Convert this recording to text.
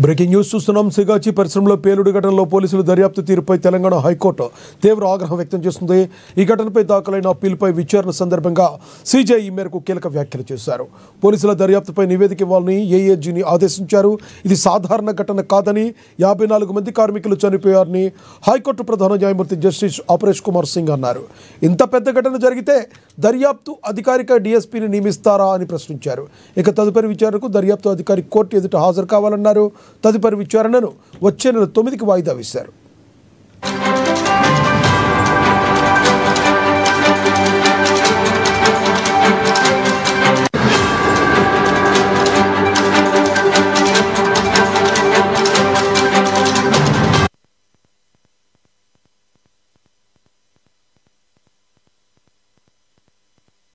Breaking news చూస్తున్నాం. సిగాచి పరిశ్రమలో పేలుడు ఘటనలో పోలీసులు దర్యాప్తు తీరుపై తెలంగాణ హైకోర్టు తీవ్ర ఆగ్రహం వ్యక్తం చేస్తుంది. ఈ ఘటనపై దాఖలైన అప్పీలుపై విచారణ సందర్భంగా సీజే ఈ మేరకు కీలక వ్యాఖ్యలు చేశారు. పోలీసుల దర్యాప్తుపై నివేదిక ఇవ్వాలని ఏఏజీని ఆదేశించారు. ఇది సాధారణ ఘటన కాదని, 54 మంది కార్మికులు చనిపోయారని హైకోర్టు ప్రధాన న్యాయమూర్తి జస్టిస్ అపరేష్ కుమార్ సింగ్ అన్నారు. ఇంత పెద్ద ఘటన జరిగితే దర్యాప్తు అధికారిక డీఎస్పీని నియమిస్తారా అని ప్రశ్నించారు. ఇక తదుపరి విచారణకు దర్యాప్తు అధికారి కోర్టు ఎదుట హాజరు కావాలన్నారు. తదుపరి విచారణను వచ్చే నెల 9కి వాయిదా వేశారు.